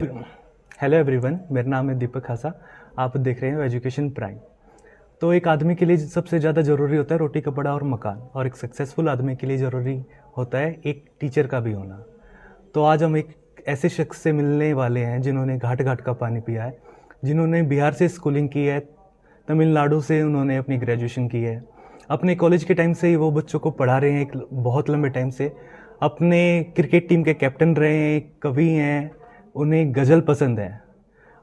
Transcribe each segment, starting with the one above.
Hello everyone, मेरा नाम है दीपक खासा। आप देख रहे हैं एजुकेशन प्राइम। तो एक आदमी के लिए सबसे ज़्यादा ज़रूरी होता है रोटी कपड़ा और मकान, और एक सक्सेसफुल आदमी के लिए ज़रूरी होता है एक टीचर का भी होना। तो आज हम एक ऐसे शख्स से मिलने वाले हैं जिन्होंने घाट घाट का पानी पिया है, जिन्होंने बिहार से स्कूलिंग की है, तमिलनाडु से उन्होंने अपनी ग्रेजुएशन की है। अपने कॉलेज के टाइम से ही वो बच्चों को पढ़ा रहे हैं एक बहुत लंबे टाइम से। अपने क्रिकेट टीम के कैप्टन रहे हैं, कवि हैं, उन्हें गज़ल पसंद है।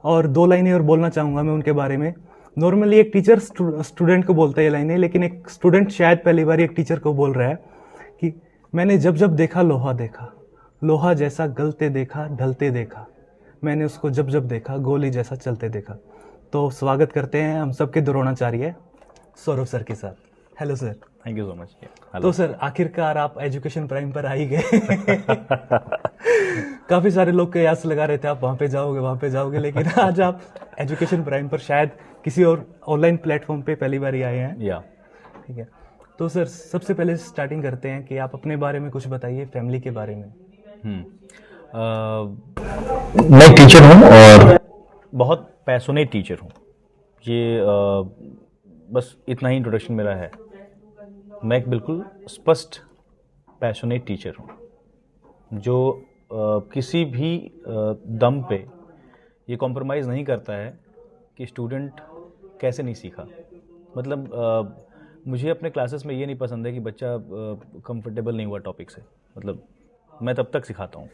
और दो लाइनें और बोलना चाहूँगा मैं उनके बारे में। नॉर्मली एक टीचर स्टूडेंट को बोलता है ये लाइनें, लेकिन एक स्टूडेंट शायद पहली बार एक टीचर को बोल रहा है कि मैंने जब जब देखा लोहा देखा, लोहा जैसा गलते देखा ढलते देखा, मैंने उसको जब जब देखा गोली जैसा चलते देखा। तो स्वागत करते हैं हम सबके द्रोणाचार्य सौरभ सर के साथ। Hello sir. Thank you so much. तो सर आखिरकार आप एजुकेशन प्राइम पर आ ही गए। काफ़ी सारे लोग कयास लगा रहे थे आप वहाँ पे जाओगे, लेकिन आज आप एजुकेशन प्राइम पर शायद किसी और ऑनलाइन प्लेटफॉर्म पे पहली बार ही आए हैं। या ठीक है, तो सर सबसे पहले स्टार्टिंग करते हैं कि आप अपने बारे में कुछ बताइए, फैमिली के बारे में। मैं टीचर हूँ और बहुत पैशनेट टीचर हूँ। ये बस इतना ही इंट्रोडक्शन मेरा है। मैं एक बिल्कुल स्पष्ट पैशनेट टीचर हूँ जो किसी भी दम पे ये कॉम्प्रोमाइज़ नहीं करता है कि स्टूडेंट कैसे नहीं सीखा। मतलब मुझे अपने क्लासेस में ये नहीं पसंद है कि बच्चा कंफर्टेबल नहीं हुआ टॉपिक से। मतलब मैं तब तक सिखाता हूँ।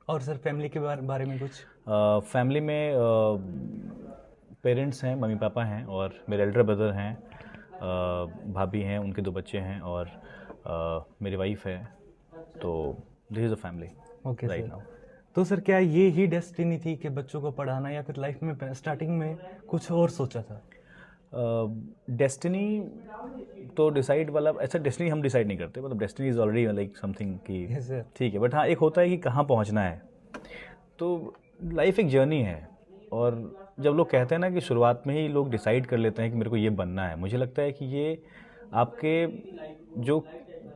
और सर फैमिली के बारे में कुछ? फैमिली में पेरेंट्स हैं, मम्मी पापा हैं और मेरे एल्डर ब्रदर हैं, भाभी हैं, उनके 2 बच्चे हैं और मेरी वाइफ है। तो this is a family right now. तो सर क्या ये ही डेस्टिनी थी कि बच्चों को पढ़ाना, या फिर लाइफ में स्टार्टिंग में कुछ और सोचा था? डेस्टिनी तो डिसाइड वाला, ऐसा डेस्टिनी हम डिसाइड नहीं करते। मतलब destiny is already like something कि ठीक है, बट हाँ एक होता है कि कहाँ पहुँचना है। तो लाइफ एक जर्नी है, और जब लोग कहते हैं ना कि शुरुआत में ही लोग डिसाइड कर लेते हैं कि मेरे को ये बनना है, मुझे लगता है कि ये आपके जो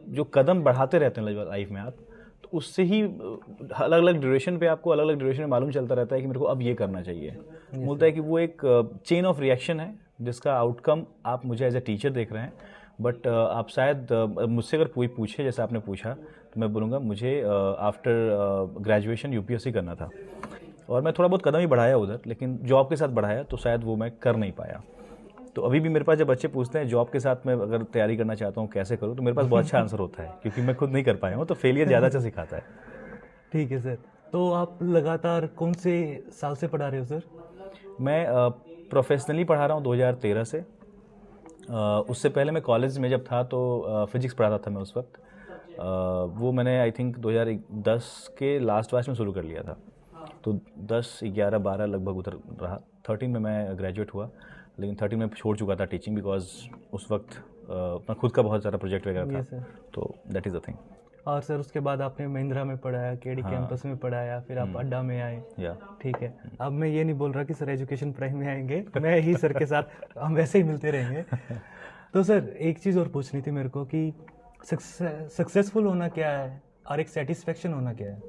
जो कदम बढ़ाते रहते हैं लाइफ में आप, तो उससे ही अलग अलग ड्यूरेशन पे आपको अलग अलग ड्यूरेशन में मालूम चलता रहता है कि मेरे को अब ये करना चाहिए। बोलता है कि वो एक चेन ऑफ रिएक्शन है जिसका आउटकम आप मुझे एज ए टीचर देख रहे हैं, बट आप शायद मुझसे अगर कोई पूछे जैसे आपने पूछा तो मैं बोलूँगा मुझे आफ्टर ग्रेजुएशन यूपीएससी करना था, और मैं थोड़ा बहुत कदम ही बढ़ाया उधर, लेकिन जॉब के साथ बढ़ाया तो शायद वो मैं कर नहीं पाया। तो अभी भी मेरे पास जब बच्चे पूछते हैं जॉब के साथ मैं अगर तैयारी करना चाहता हूँ कैसे करूँ, तो मेरे पास बहुत अच्छा आंसर होता है क्योंकि मैं खुद नहीं कर पाया हूँ। तो फेलियर ज़्यादा अच्छा सिखाता है। ठीक है सर। तो आप लगातार कौन से साल से पढ़ा रहे हो सर? मैं प्रोफेशनली पढ़ा रहा हूँ 2013 से। उससे पहले मैं कॉलेज में जब था तो फिजिक्स पढ़ाता था मैं उस वक्त। वो मैंने आई थिंक 2010 के लास्ट में शुरू कर लिया था। तो 10, 11, 12 लगभग उधर रहा। 13 में मैं ग्रेजुएट हुआ, लेकिन 13 में छोड़ चुका था टीचिंग, बिकॉज उस वक्त अपना खुद का बहुत सारा प्रोजेक्ट वगैरह था। तो दैट इज़ द थिंग। और सर उसके बाद आपने महिंद्रा में पढ़ाया, केडी कैंपस में पढ़ाया, फिर आप अड्डा में आए। ठीक है, अब मैं ये नहीं बोल रहा कि सर एजुकेशन प्राइम में आएंगे, मैं ही सर के साथ हम वैसे ही मिलते रहेंगे। तो सर एक चीज़ और पूछनी थी मेरे को कि सक्सेसफुल होना क्या है और एक सेटिस्फेक्शन होना क्या है?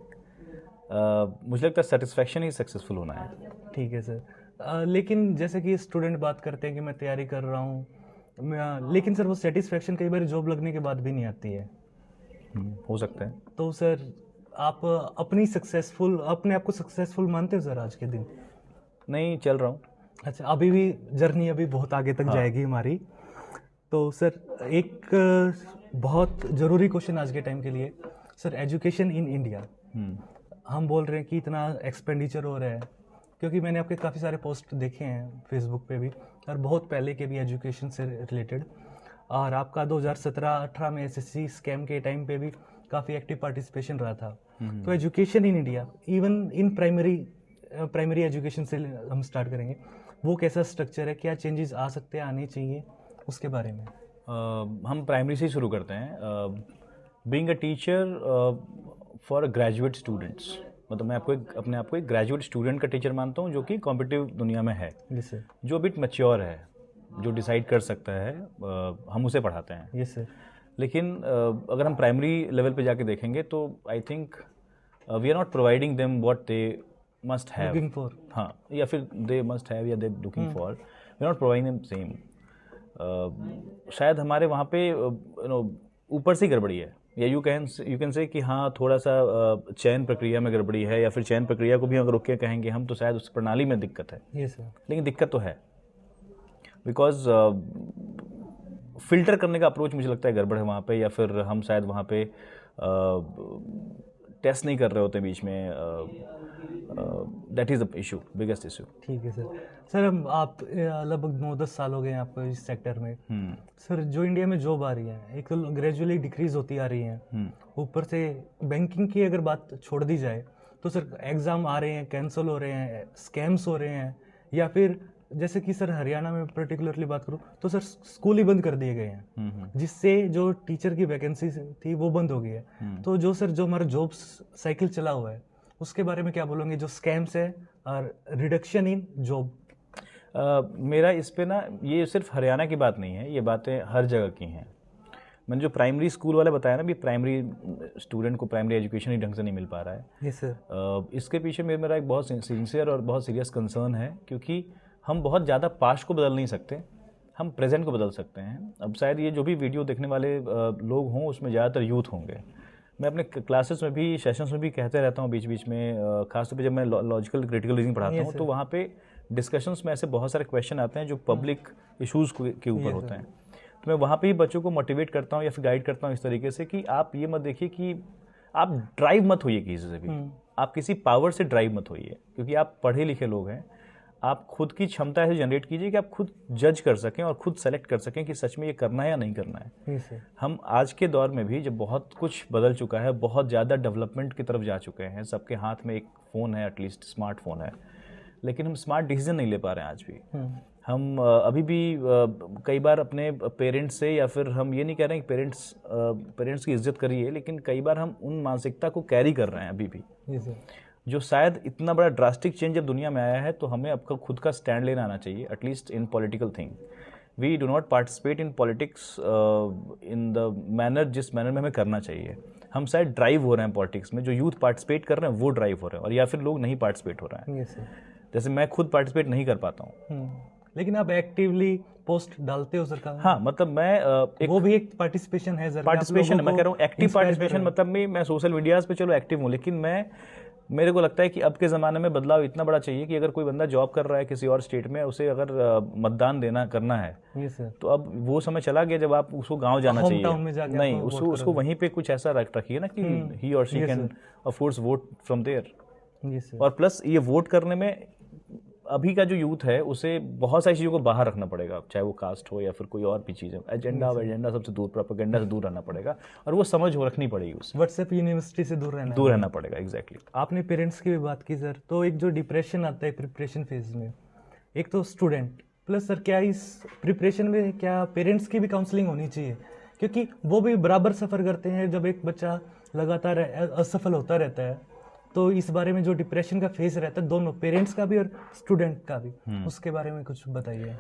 मुझे लगता है सेटिस्फेक्शन ही सक्सेसफुल होना है। ठीक है सर। लेकिन जैसे कि स्टूडेंट बात करते हैं कि मैं तैयारी कर रहा हूँ, लेकिन सर वो सेटिस्फेक्शन कई बार जॉब लगने के बाद भी नहीं आती है। हो सकता है। तो सर आप अपने आप को सक्सेसफुल मानते हो सर आज के दिन? नहीं, चल रहा हूँ। अच्छा, अभी भी जर्नी अभी बहुत आगे तक जाएगी हमारी। तो सर एक बहुत ज़रूरी क्वेश्चन आज के टाइम के लिए, सर एजुकेशन इन इंडिया, हम बोल रहे हैं कि इतना एक्सपेंडिचर हो रहा है, क्योंकि मैंने आपके काफ़ी सारे पोस्ट देखे हैं फेसबुक पे भी और बहुत पहले के भी एजुकेशन से रिलेटेड, और आपका 2017-18 में एसएससी स्कैम के टाइम पे भी काफ़ी एक्टिव पार्टिसिपेशन रहा था। तो education in India, even in primary education से हम स्टार्ट करेंगे, वो कैसा स्ट्रक्चर है, क्या चेंजेस आ सकते हैं, आने चाहिए, उसके बारे में? हम प्राइमरी से ही शुरू करते हैं। Being a teacher for graduate students, मतलब मैं अपने आप को एक ग्रेजुएट स्टूडेंट का टीचर मानता हूँ जो कि कॉम्पिटिटिव दुनिया में है, जो बिट मैच्योर है, जो डिसाइड कर सकता है, हम उसे पढ़ाते हैं। Yes sir. लेकिन अगर हम प्राइमरी लेवल पे जाके देखेंगे तो I think we are not providing them what they must have, looking for, हाँ, या फिर दे मस्ट हैव या they looking for, we not providing them same. शायद हमारे वहाँ पे ऊपर से गड़बड़ी है, या यू कैन से कि हाँ थोड़ा सा चयन प्रक्रिया में गड़बड़ी है, या फिर चयन प्रक्रिया को भी अगर रुक के कहेंगे हम तो शायद उस प्रणाली में दिक्कत है। Yes sir. लेकिन दिक्कत तो है, बिकॉज फिल्टर करने का अप्रोच मुझे लगता है गड़बड़ है वहाँ पे, या फिर हम शायद वहाँ पे टेस्ट नहीं कर रहे होते बीच में। That is the issue, biggest issue. ठीक है सर। सर हम आप लगभग 9-10 साल हो गए हैं आपको इस सेक्टर में। सर जो इंडिया में जॉब आ रही है एक तो ग्रेजुअली डिक्रीज होती आ रही है, ऊपर से बैंकिंग की अगर बात छोड़ दी जाए तो सर एग्ज़ाम आ रहे हैं, कैंसिल हो रहे हैं, स्कैम्स हो रहे हैं, या फिर जैसे कि सर हरियाणा में पर्टिकुलरली बात करूँ तो सर स्कूल ही बंद कर दिए गए हैं, जिससे जो टीचर की वैकेंसी थी वो बंद हो गई है। तो जो सर जो हमारा जॉब साइकिल चला हुआ है उसके बारे में क्या बोलोगे, जो स्कैम्स है और रिडक्शन इन जॉब? मेरा इस पे ना, ये सिर्फ हरियाणा की बात नहीं है, ये बातें हर जगह की हैं। मैंने जो प्राइमरी स्कूल वाले बताया ना, भी प्राइमरी स्टूडेंट को प्राइमरी एजुकेशन ही ढंग से नहीं मिल पा रहा है। Yes sir. इसके पीछे मेरा एक बहुत सिंसियर और बहुत सीरियस कंसर्न है, क्योंकि हम बहुत ज़्यादा पास्ट को बदल नहीं सकते, हम प्रेजेंट को बदल सकते हैं। अब शायद ये जो भी वीडियो देखने वाले लोग हों उसमें ज़्यादातर यूथ होंगे। मैं अपने क्लासेस में भी, सेशंस में भी कहते रहता हूँ बीच बीच में, खासतौर पे जब मैं लॉजिकल क्रिटिकल रीजनिंग पढ़ाता हूँ तो वहाँ पे डिस्कशंस में ऐसे बहुत सारे क्वेश्चन आते हैं जो पब्लिक इश्यूज़ के ऊपर होते हैं। तो मैं वहाँ पे ही बच्चों को मोटिवेट करता हूँ या फिर गाइड करता हूँ इस तरीके से कि आप ये मत देखिए कि आप ड्राइव मत होइए किसी से भी, आप किसी पावर से ड्राइव मत होइए, क्योंकि आप पढ़े लिखे लोग हैं। आप खुद की क्षमता ऐसे जनरेट कीजिए कि आप खुद जज कर सकें और खुद सेलेक्ट कर सकें कि सच में ये करना है या नहीं करना है। हम आज के दौर में भी जब बहुत कुछ बदल चुका है, बहुत ज़्यादा डेवलपमेंट की तरफ जा चुके हैं, सबके हाथ में एक फ़ोन है, एटलीस्ट स्मार्टफोन है, लेकिन हम स्मार्ट डिसीजन नहीं ले पा रहे हैं आज भी। हम अभी भी कई बार अपने पेरेंट्स से, या फिर हम ये नहीं कह रहे हैं कि पेरेंट्स की इज्जत करिए, लेकिन कई बार हम उन मानसिकता को कैरी कर रहे हैं अभी भी, जो शायद इतना बड़ा ड्रास्टिक चेंज जब दुनिया में आया है तो हमें अब खुद का स्टैंड लेना आना चाहिए, at least in political thing. We do not participate in politics in the manner जिस मैनर में हमें करना चाहिए। हम शायद ड्राइव हो रहे हैं पॉलिटिक्स में, जो यूथ पार्टिसिपेट कर रहे हैं वो ड्राइव हो रहे हैं, और या फिर लोग नहीं पार्टिसिपेट हो रहे हैं। जैसे मैं खुद पार्टिसिपेट नहीं कर पाता हूँ। लेकिन आप एक्टिवली पोस्ट डालते हो सरकार? हाँ, मतलब मैं वो भी एक पार्टिसिपेशन है सर। पार्टिसिपेशन मैं कह रहा हूँ, एक्टिव पार्टिसिपेशन, मतलब मैं सोशल मीडियाज पे चलो एक्टिव हूँ, लेकिन मेरे को लगता है कि अब के ज़माने में बदलाव इतना बड़ा चाहिए कि अगर कोई बंदा जॉब कर रहा है किसी और स्टेट में, उसे अगर मतदान करना है तो अब वो समय चला गया जब आप उसको गांव जाना चाहिए, नहीं उसको वहीं पे कुछ ऐसा रखिए ना कि ही और she can of course vote from there. और प्लस ये वोट करने में अभी का जो यूथ है उसे बहुत सारी चीज़ों को बाहर रखना पड़ेगा, चाहे वो कास्ट हो या फिर कोई और भी चीज़ है। एजेंडा सबसे दूर, प्रोपेगेंडा से दूर रहना पड़ेगा, और वो समझ रखनी पड़ेगी उसे। व्हाट्सएप यूनिवर्सिटी से दूर रहना पड़ेगा। एग्जैक्टली। आपने पेरेंट्स की भी बात की सर, तो एक जो डिप्रेशन आता है प्रिपरेशन फेज में, एक तो स्टूडेंट प्लस सर, क्या इस प्रिपरेशन में क्या पेरेंट्स की भी काउंसलिंग होनी चाहिए? क्योंकि वो भी बराबर सफ़र करते हैं। जब एक बच्चा लगातार असफल होता रहता है तो इस बारे में जो डिप्रेशन का फेज रहता है, दोनों पेरेंट्स का भी और स्टूडेंट का भी, उसके बारे में कुछ बताइए।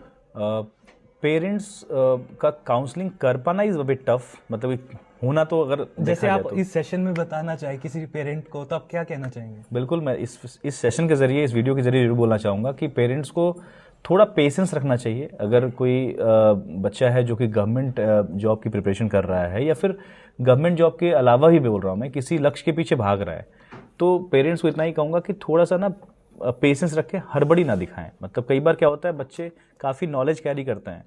पेरेंट्स का काउंसलिंग कर पाना इज अ बिट टफ, मतलब होना तो अगर जैसे आप इस सेशन में बताना चाहे किसी पेरेंट को, तो आप क्या कहना चाहेंगे? बिल्कुल, मैं इस सेशन के जरिए, इस वीडियो के जरिए जरूर बोलना चाहूँगा कि पेरेंट्स को थोड़ा पेशेंस रखना चाहिए। अगर कोई बच्चा है जो कि गवर्नमेंट जॉब की प्रिपरेशन कर रहा है, या फिर गवर्नमेंट जॉब के अलावा भी बोल रहा हूँ मैं, किसी लक्ष्य के पीछे भाग रहा है, तो पेरेंट्स को इतना ही कहूँगा कि थोड़ा सा ना पेशेंस रखें, हड़बड़ी ना दिखाएं। मतलब कई बार क्या होता है, बच्चे काफ़ी नॉलेज कैरी करते हैं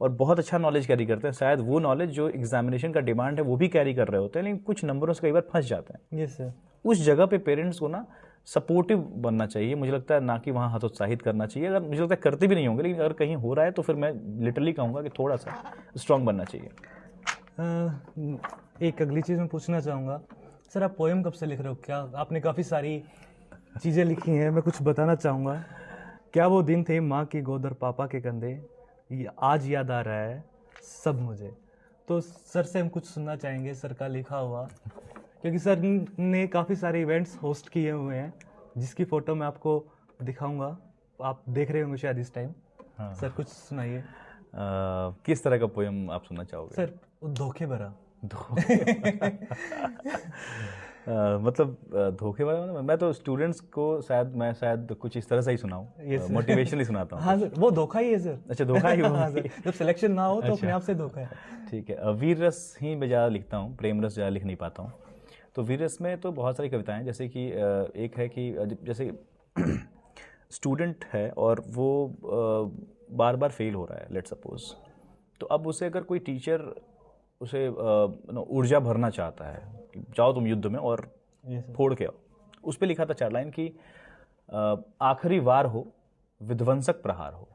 और बहुत अच्छा नॉलेज कैरी करते हैं, शायद वो नॉलेज जो एग्जामिनेशन का डिमांड है वो भी कैरी कर रहे होते हैं, लेकिन कुछ नंबरों से कई बार फंस जाते हैं। Yes sir. उस जगह पे पेरेंट्स को ना सपोर्टिव बनना चाहिए, मुझे लगता है, ना कि वहाँ हतोत्साहित करना चाहिए। अगर मुझे लगता है करते भी नहीं होंगे, लेकिन अगर कहीं हो रहा है तो फिर मैं लिटरली कहूँगा कि थोड़ा सा स्ट्रांग बनना चाहिए। एक अगली चीज़ मैं पूछना चाहूँगा सर, आप पोएम कब से लिख रहे हो? क्या आपने काफ़ी सारी चीज़ें लिखी हैं, मैं कुछ बताना चाहूँगा। क्या वो दिन थे माँ की गोद और पापा के कंधे, ये आज याद आ रहा है सब मुझे। तो सर से हम कुछ सुनना चाहेंगे सर का लिखा हुआ, क्योंकि सर ने काफ़ी सारे इवेंट्स होस्ट किए हुए हैं, जिसकी फ़ोटो मैं आपको दिखाऊंगा, आप देख रहे होंगे शायद इस टाइम। हाँ। सर कुछ सुनाइए। किस तरह का पोएम आप सुनना चाहोगे? सर धोखे भरा। मतलब धोखे वाला मैं तो स्टूडेंट्स को शायद कुछ इस तरह से ही सुनाऊँ, मोटिवेशनली सुनाता हूँ। हाँ सर, वो धोखा ही है सर। अच्छा, धोखा ही हाँ सर, जब सिलेक्शन ना हो तो अपने आप से धोखा है। ठीक है, वीर रस ही मैं ज़्यादा लिखता हूँ, प्रेम रस ज़्यादा लिख नहीं पाता हूँ। तो वीर रस में तो बहुत सारी कविताएं, जैसे कि एक है कि जैसे स्टूडेंट है और वो बार बार फेल हो रहा है, लेट्स सपोज, तो अब उसे अगर कोई टीचर उसे ऊर्जा भरना चाहता है कि जाओ तुम युद्ध में और फोड़ के आओ, उस पर लिखा था 4 लाइन कि आखिरी वार हो, विध्वंसक प्रहार हो।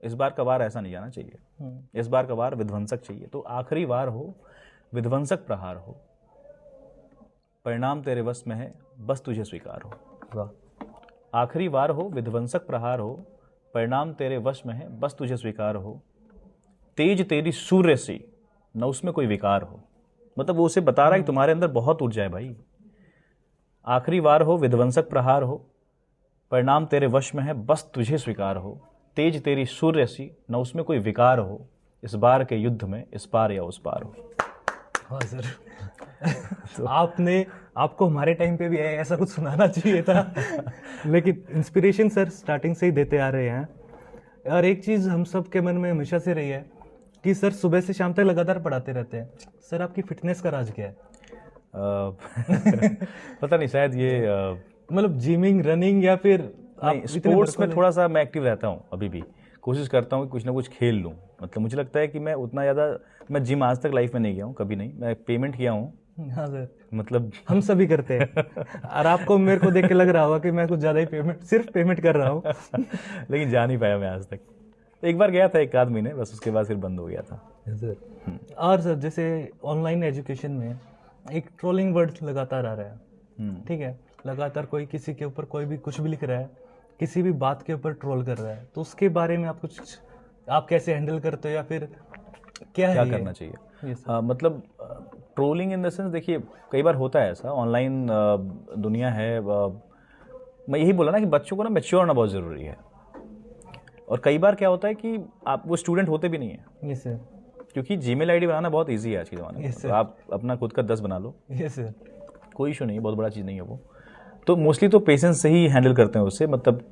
इस बार का वार ऐसा नहीं जाना चाहिए, इस बार का वार विध्वंसक चाहिए। तो आखिरी वार हो, विध्वंसक प्रहार हो, परिणाम तेरे वश में है, बस तुझे स्वीकार हो। आखिरी वार हो, विध्वंसक प्रहार हो, परिणाम तेरे वश में है, बस तुझे स्वीकार हो। तेज तेरी सूर्य सी, न उसमें कोई विकार हो। मतलब वो उसे बता रहा है कि तुम्हारे अंदर बहुत ऊर्जा है भाई। आखिरी वार हो, विध्वंसक प्रहार हो, परिणाम तेरे वश में है, बस तुझे स्वीकार हो। तेज तेरी सूर्य सी, न उसमें कोई विकार हो। इस बार के युद्ध में इस पार या उस पार हो। हाँ सर, तो आपको हमारे टाइम पे भी ऐसा कुछ सुनाना चाहिए था। लेकिन इंस्पिरेशन सर स्टार्टिंग से ही देते आ रहे हैं। और एक चीज़ हम सब के मन में हमेशा से रही है कि सर सुबह से शाम तक लगातार पढ़ाते रहते हैं। सर आपकी फिटनेस का राज क्या है? पता नहीं, शायद ये मतलब जिमिंग, रनिंग, या फिर स्पोर्ट्स में थोड़ा सा मैं एक्टिव रहता हूँ। अभी भी कोशिश करता हूँ कि कुछ ना कुछ खेल लूँ। मतलब मुझे लगता है कि मैं उतना ज़्यादा, मैं जिम आज तक लाइफ में नहीं गया हूँ, कभी नहीं। मैं पेमेंट किया हूँ। हाँ सर, मतलब हम सभी करते हैं। और आपको मेरे को देख के लग रहा होगा कि मैं कुछ ज़्यादा ही सिर्फ पेमेंट कर रहा हूँ। लेकिन जा नहीं पाया मैं आज तक। एक बार गया था 1 आध महीने, बस उसके बाद फिर बंद हो गया था सर। और सर जैसे ऑनलाइन एजुकेशन में एक ट्रोलिंग वर्ड लगातार आ रहा है, ठीक है, लगातार कोई किसी के ऊपर कोई भी कुछ भी लिख रहा है, किसी भी बात के ऊपर ट्रोल कर रहा है, तो उसके बारे में आप कैसे हैंडल करते हो, या फिर क्या करना चाहिए? मतलब ट्रोलिंग इन द सेंस, देखिए कई बार होता है ऐसा, ऑनलाइन दुनिया है। मैं यही बोला ना कि बच्चों को ना मैच्योर होना बहुत ज़रूरी है। और कई बार क्या होता है कि आप वो स्टूडेंट होते भी नहीं है। Yes sir. क्योंकि जीमेल आईडी बनाना बहुत इजी है आज के ज़माने में। तो आप अपना खुद का 10 बना लो। Yes sir. कोई इशू नहीं है, बहुत बड़ा चीज़ नहीं है वो। तो मोस्टली तो पेशेंस से ही हैंडल करते हैं उससे। मतलब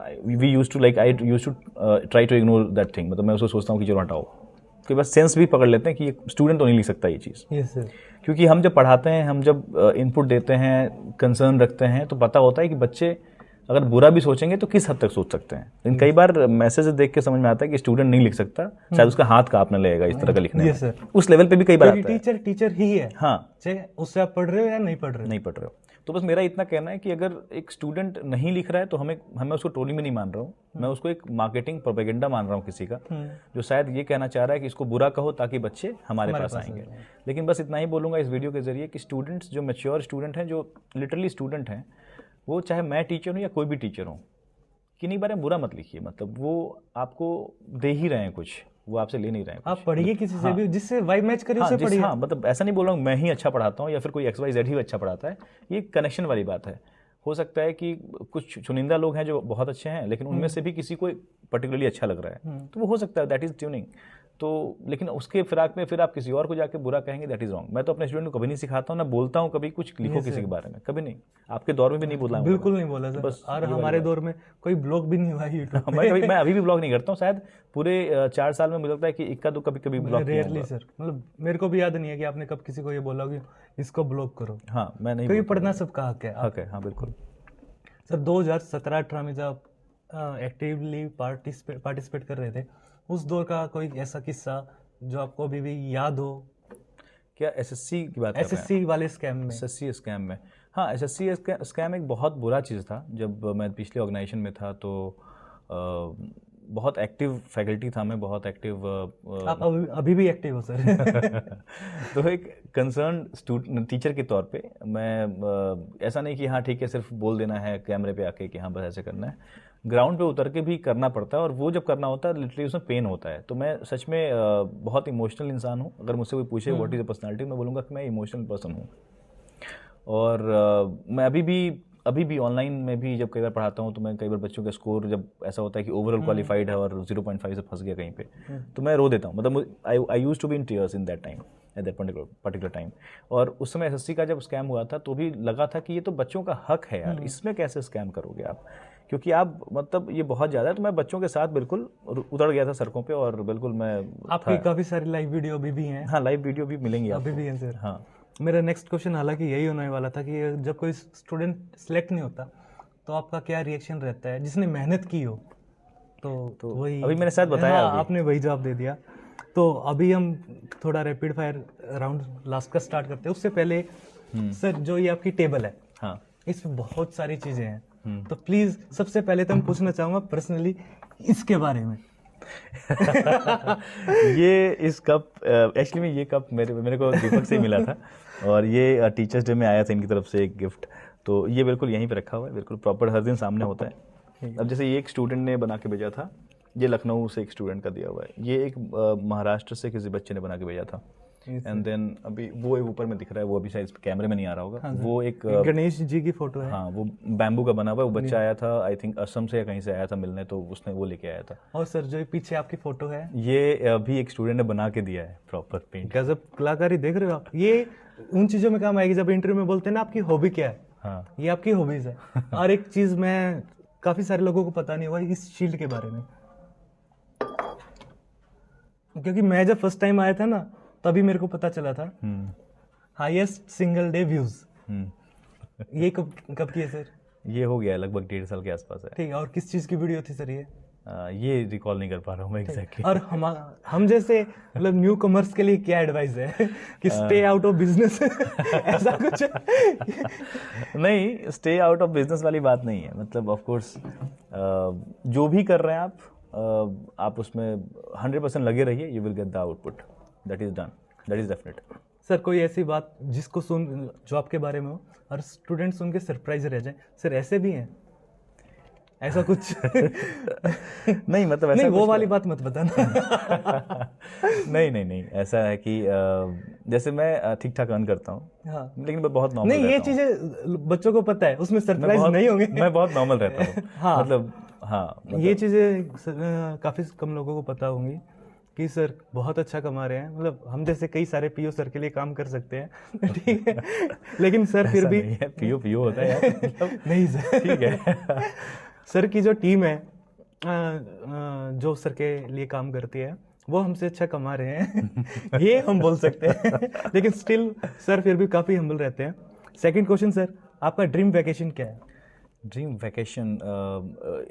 I used to try to ignore that thing. मतलब मैं उसको सोचता हूँ कि चलो हटाओ। कई बार सेंस भी पकड़ लेते हैं कि ये स्टूडेंट तो नहीं लिख सकता ये चीज़। Yes sir. क्योंकि हम जब पढ़ाते हैं, हम जब इनपुट देते हैं, कंसर्न रखते हैं, तो पता होता है कि बच्चे अगर बुरा भी सोचेंगे तो किस हद तक सोच सकते हैं। लेकिन कई बार मैसेज देख के समझ में आता है कि स्टूडेंट नहीं लिख सकता, शायद उसका हाथ कांपने लगेगा इस तरह का लिखने में। उस लेवल पे भी कई बार आता है। टीचर ही है। हाँ, चाहे उससे आप पढ़ रहे हो या नहीं पढ़ रहे हो। तो बस मेरा इतना कहना है कि अगर एक स्टूडेंट नहीं लिख रहा है तो मैं उसको ट्रोलिंग में नहीं मान रहा हूँ। मैं उसको एक मार्केटिंग प्रोपेगेंडा मान रहा हूँ किसी का, जो शायद ये कहना चाह रहा है कि इसको बुरा कहो ताकि बच्चे हमारे पास आएंगे। लेकिन बस इतना ही बोलूँगा इस वीडियो के जरिए कि स्टूडेंट्स जो मैच्योर स्टूडेंट हैं, जो लिटरली स्टूडेंट हैं, वो चाहे मैं टीचर हूँ या कोई भी टीचर हूँ, किन्हीं बारे में बुरा मत लिखिए। मतलब वो आपको दे ही रहे हैं कुछ, वो आपसे ले नहीं रहे हैं। आप पढ़िए किसी से भी जिससे वाइब मैच करे, उससे पढ़िए। हाँ, मतलब ऐसा नहीं बोल रहा हूँ मैं ही अच्छा पढ़ाता हूँ या फिर कोई XYZ ही अच्छा पढ़ाता है। ये कनेक्शन वाली बात है। हो सकता है कि कुछ चुनिंदा लोग हैं जो बहुत अच्छे हैं, लेकिन उनमें से भी किसी को पर्टिकुलरली अच्छा लग रहा है, तो वो हो सकता है, दैट इज ट्यूनिंग। तो लेकिन उसके फिराक में फिर आप किसी और को जाके बुरा कहेंगे, दैट इज रॉन्ग। मैं तो अपने स्टूडेंट को कभी नहीं सिखाता हूँ, ना बोलता हूँ कभी कुछ लिखो किसी के बारे में, कभी नहीं। आपके दौर में भी नहीं बोला, बिल्कुल नहीं बोला बस। और हमारे दौर में कोई ब्लॉग भी नहीं हुआ यूट्यूब पे। मैं अभी भी ब्लॉग नहीं करता हूँ। शायद पूरे 4 साल में मुझे लगता है कि इक्का दो कभी ब्लॉग रेयरली सर। मतलब मेरे को भी याद नहीं है कि आपने कब किसी को ये बोला कि इसको ब्लॉग करो। हाँ, मैं नहीं, क्योंकि पढ़ना सबका हक है। हक है, हाँ बिल्कुल सर। 2017-18 में जब एक्टिवली पार्टिसिपेट कर रहे थे, उस दौर का कोई ऐसा किस्सा जो आपको अभी भी याद हो? क्या SSC की बात? SSC वाले स्कैम में? SSC स्कैम में, हाँ, SSC स्कैम एक बहुत बुरा चीज़ था। जब मैं पिछले ऑर्गेनाइजेशन में था तो बहुत एक्टिव फैकल्टी था, मैं बहुत एक्टिव। आप अभी भी एक्टिव हो सर। तो एक कंसर्न स्टूडेंट टीचर के तौर पे मैं ऐसा नहीं कि हाँ ठीक है सिर्फ बोल देना है कैमरे पे आके कि हाँ बस ऐसे करना है। ग्राउंड पे उतर के भी करना पड़ता है, और वो जब करना होता है लिटरली उसमें पेन होता है। तो मैं सच में बहुत इमोशनल इंसान हूँ। अगर मुझसे कोई पूछे व्हाट इज़ अ पर्सनालिटी, मैं बोलूँगा कि मैं इमोशनल पर्सन हूँ। और मैं अभी भी ऑनलाइन में भी जब कई बार पढ़ाता हूँ तो मैं कई बार बच्चों का स्कोर जब ऐसा होता है कि ओवरऑल क्वालिफाइड है और 0.5 से फंस गया कहीं पे, तो मैं रो देता हूँ। मतलब I used to be in tears in that time. At that particular time. और उस समय एसएससी का जब स्कैम हुआ था तो भी लगा था कि ये तो बच्चों का हक है यार, इसमें कैसे स्कैम करोगे आप, क्योंकि आप मतलब ये बहुत ज़्यादा है। तो मैं बच्चों के साथ बिल्कुल उतर गया था सड़कों पे, और बिल्कुल मैं आपकी काफ़ी सारी लाइव वीडियो अभी भी हैं। हाँ, लाइव वीडियो भी मिलेंगी अभी आपको। भी हैं सर। हाँ, मेरा नेक्स्ट क्वेश्चन हालांकि यही होने वाला था कि जब कोई स्टूडेंट सेलेक्ट नहीं होता तो आपका क्या रिएक्शन रहता है, जिसने मेहनत की हो। तो वही अभी मैंने शायद बताया। हाँ, आपने वही जवाब दे दिया। तो अभी हम थोड़ा रैपिड फायर राउंड लास्ट का स्टार्ट करते हैं। उससे पहले सर, जो ये आपकी टेबल है, हाँ, इसमें बहुत सारी चीज़ें हैं, तो प्लीज़ सबसे पहले तो मैं पूछना चाहूँगा पर्सनली इसके बारे में। ये इस कप एक्चुअली में ये कप मेरे को दीपक से ही मिला था, और ये टीचर्स डे में आया था इनकी तरफ से एक गिफ्ट। तो ये बिल्कुल यहीं पे रखा हुआ है, बिल्कुल प्रॉपर हर दिन सामने होता है। अब जैसे ये एक स्टूडेंट ने बना के भेजा था, ये लखनऊ से एक स्टूडेंट का दिया हुआ है, ये एक महाराष्ट्र से किसी बच्चे ने बना के भेजा था। एंड देन अभी वो एक ऊपर में दिख रहा है, वो अभी शायद कैमरे में नहीं आ रहा होगा। हाँ, वो एक गणेश जी की फोटो है। हाँ, वो बैम्बू का बना हुआ है। वो बच्चा आया था, आई थिंक असम से या कहीं से आया था मिलने, तो उसने वो लेके आया था। और सर, जो पीछे आपकी फोटो है, ये अभी एक स्टूडेंट ने बना के दिया है प्रॉपर पेंट। गजब कलाकारी देख रहे हो आप। ये उन चीज़ों में काम आएगी जब इंटरव्यू में बोलते हैं ना आपकी हॉबी क्या है। हाँ, ये आपकी हॉबीज है। और एक चीज़ मैं काफ़ी सारे लोगों को पता नहीं हुआ इस शील्ड के बारे में, क्योंकि मैं जब फर्स्ट टाइम आया था ना तभी मेरे को पता चला था। हाईएस्ट सिंगल डे व्यूज, ये कब की है सर? ये हो गया लगभग 1.5 साल के आसपास है। ठीक है। और किस चीज़ की वीडियो थी सर ये? ये रिकॉल नहीं कर पा रहा हूँ मैं एग्जैक्टली। और हम जैसे मतलब न्यू कमर्स के लिए क्या एडवाइस है कि स्टे आउट ऑफ बिजनेस ऐसा कुछ? नहीं, स्टे आउट ऑफ बिजनेस वाली बात नहीं है। मतलब ऑफ कोर्स जो भी कर रहे हैं आप उसमें 100% लगे रहिए, you will get the output, that is done, that is definite. Sir, कोई ऐसी बात जिसको सुन जो आपके बारे में हो और स्टूडेंट सुन के सरप्राइज रह जाए? सर, ऐसे भी हैं ऐसा कुछ? नहीं, मतलब ऐसा नहीं, वो वाली बात मत बताना। नहीं, ऐसा है कि जैसे मैं ठीक ठाक अर्न करता हूँ। हाँ। लेकिन मैं बहुत नॉर्मल नहीं, ये चीजें बच्चों को पता है, उसमें सरप्राइज नहीं होंगे। मैं बहुत नॉर्मल रहता हूँ। हाँ, मतलब ये चीजें काफी कम लोगों को पता होंगी कि सर बहुत अच्छा कमा रहे हैं। मतलब हम जैसे कई सारे पीओ सर के लिए काम कर सकते हैं, ठीक है, लेकिन सर फिर भी पीओ होता है यार। नहीं सर, ठीक है। सर की जो टीम है, जो सर के लिए काम करती है, वो हमसे अच्छा कमा रहे हैं, ये हम बोल सकते हैं। लेकिन स्टिल सर फिर भी काफ़ी हम्बल रहते हैं। सेकंड क्वेश्चन सर, आपका ड्रीम वैकेशन क्या है? ड्रीम वैकेशन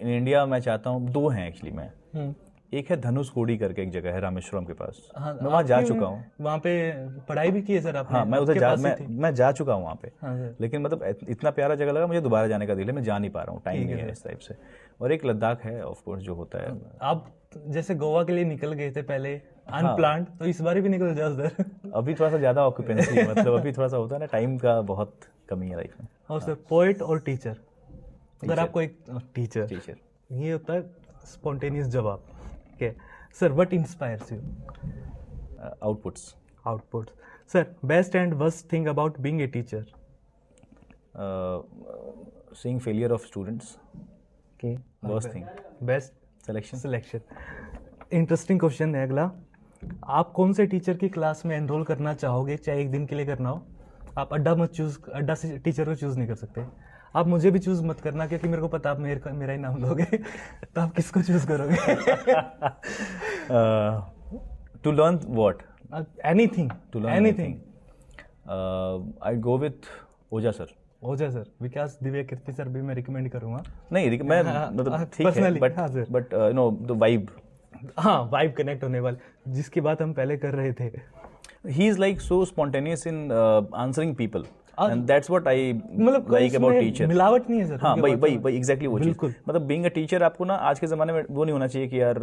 इन इंडिया मैं चाहता हूँ, 2 हैं एक्चुअली मैं। एक है धनुषकोडी करके एक जगह है रामेश्वरम के पास। हाँ, मैं वहाँ जा चुका हूँ। वहाँ पे पढ़ाई भी की है सर आपने? हाँ, मैं उधर मैं जा चुका हूँ वहाँ पे। हाँ, लेकिन मतलब इतना प्यारा जगह लगा, मुझे दोबारा जाने का दिल है, मैं जा नहीं पा रहा हूँ, टाइम नहीं है इस टाइप से। और एक लद्दाख है ऑफ कोर्स, जो होता है। आप जैसे गोवा के लिए निकल गए थे पहले अनप्लान्ड, तो इस बार भी निकल जाओ सर। अभी थोड़ा सा ज़्यादा ऑक्यूपेंसी है, मतलब अभी थोड़ा सा होता है ना, टाइम का बहुत कमी है लाइफ में। और सर, पोएट और टीचर, अगर आपको एक टीचर, ये होता है स्पॉन्टेनियस जवाब। Okay sir, what inspires you? Outputs. Sir, best and worst thing about being a teacher? Seeing failure of students. Okay, worst thing best selection. Interesting question है अगला। आप कौन से टीचर की क्लास में एनरोल करना चाहोगे, चाहे एक दिन के लिए करना हो? आप अड्डा से टीचर को चूज नहीं कर सकते। आप मुझे भी चूज मत करना, क्योंकि मेरे को पता आप मेरा ही नाम लोगे। तो आप किसको चूज करोगे? To learn what? Anything. I go with Ojha sir. Vikas Divyakirti sir भी मैं रिकमेंड करूंगा। नहीं, मैं मतलब ठीक है, but you know the vibe. हाँ, वाइब कनेक्ट होने वाले, जिसकी बात हम पहले कर रहे थे। He is like so spontaneous in answering people, and that's what I like about teacher. मिलावट नहीं है सर। हाँ, वही एग्जैक्टली वो चीज। मतलब बीइंग अ टीचर, आपको ना आज के जमाने में वो नहीं होना चाहिए कि यार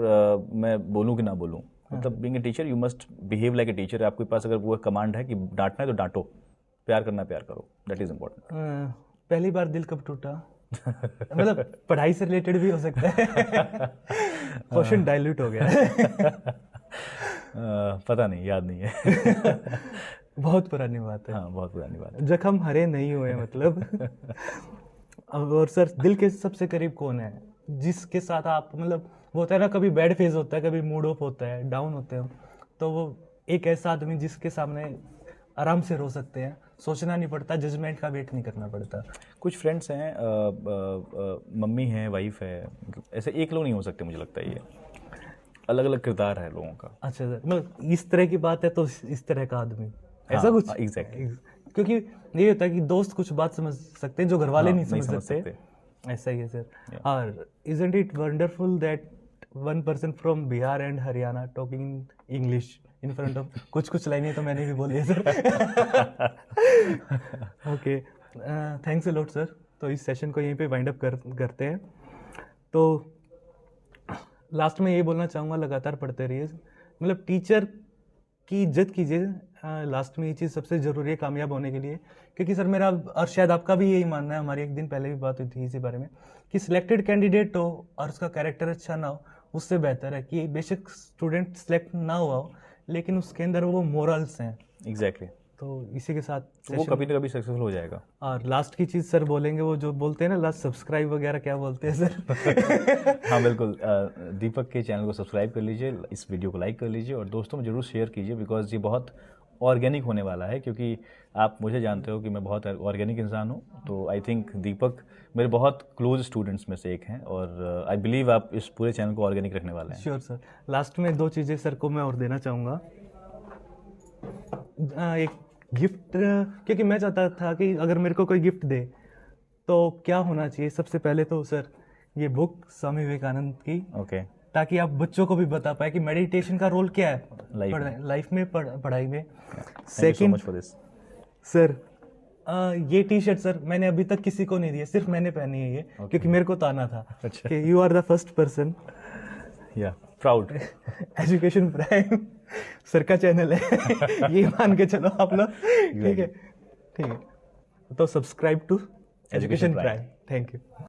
मैं बोलूं कि ना बोलूं। मतलब being a teacher you must behave like a teacher. आपके पास अगर वो कमांड है कि डांटना है तो डांटो, प्यार करना प्यार करो, दैट इज इम्पोर्टेंट। पहली बार दिल कब टूटा? मतलब पढ़ाई से रिलेटेड भी हो सकता है। क्वेश्चन डाइल्यूट हो गया। पता नहीं, याद नहीं है। बहुत पुरानी बात है। हाँ, बहुत पुरानी बात है। जख्म हरे नहीं हुए मतलब। और सर, दिल के सबसे करीब कौन है जिसके साथ आप, मतलब वो होता है ना, कभी बैड फेज होता है, कभी मूड ऑफ होता है, डाउन होते हैं, तो वो एक ऐसा आदमी जिसके सामने आराम से रो सकते हैं, सोचना नहीं पड़ता, जजमेंट का वेट नहीं करना पड़ता। कुछ फ्रेंड्स हैं, मम्मी है, वाइफ है, ऐसे एक लोग नहीं हो सकते, मुझे लगता है ये अलग अलग किरदार है लोगों का। अच्छा सर, मतलब इस तरह की बात है तो इस तरह का आदमी ऐसा कुछ एग्जैक्टली, क्योंकि ये होता है कि दोस्त कुछ बात समझ सकते हैं जो घर वाले नहीं समझ सकते। ऐसा ही है सर। और isn't it wonderful that one person from Bihar and Haryana talking English in front of कुछ लाइनें तो मैंने भी बोली है sir. Okay, thanks a lot sir. तो इस सेशन को यहीं पे वाइंड अप करते हैं। तो लास्ट में ये बोलना चाहूँगा, लगातार पढ़ते रहिए, मतलब टीचर की इज्जत कीजिए। लास्ट में ये चीज़ सबसे ज़रूरी है कामयाब होने के लिए, क्योंकि सर मेरा और शायद आपका भी यही मानना है, हमारी एक दिन पहले भी बात हुई थी इसी बारे में, कि सिलेक्टेड कैंडिडेट हो और उसका कैरेक्टर अच्छा ना हो, उससे बेहतर है कि बेशक स्टूडेंट सेलेक्ट ना हुआ हो लेकिन उसके अंदर वो मोरल्स हैं। एग्जैक्टली। तो इसी के साथ तो वो कभी ना कभी सक्सेसफुल हो जाएगा। और लास्ट की चीज़ सर बोलेंगे, वो जो बोलते हैं ना लास्ट, सब्सक्राइब वगैरह क्या बोलते हैं सर? हाँ बिल्कुल, दीपक के चैनल को सब्सक्राइब कर लीजिए, इस वीडियो को लाइक कर लीजिए और दोस्तों में जरूर शेयर कीजिए, बिकॉज ये बहुत ऑर्गेनिक होने वाला है। क्योंकि आप मुझे जानते हो कि मैं बहुत ऑर्गेनिक इंसान हूँ, तो आई थिंक दीपक मेरे बहुत क्लोज स्टूडेंट्स में से एक हैं और आई बिलीव आप इस पूरे चैनल को ऑर्गेनिक रखने वाले हैं। Sure sir. लास्ट में 2 चीज़ें सर को मैं और देना चाहूँगा। एक गिफ्ट, क्योंकि मैं चाहता था कि अगर मेरे को कोई गिफ्ट दे तो क्या होना चाहिए। सबसे पहले तो सर ये बुक स्वामी विवेकानंद की, ओके, ताकि आप बच्चों को भी बता पाए कि मेडिटेशन का रोल क्या है लाइफ में, पढ़ाई में। सेकंड सर, ये टी शर्ट सर मैंने अभी तक किसी को नहीं दिया, सिर्फ मैंने पहनी है ये, क्योंकि मेरे को तो आना था। अच्छा। कि you are the first person. या प्राउड। एजुकेशन प्राइम सर का चैनल है, ये मान के चलो आप लोग। ठीक है, तो subscribe to Education Prime. Thank you.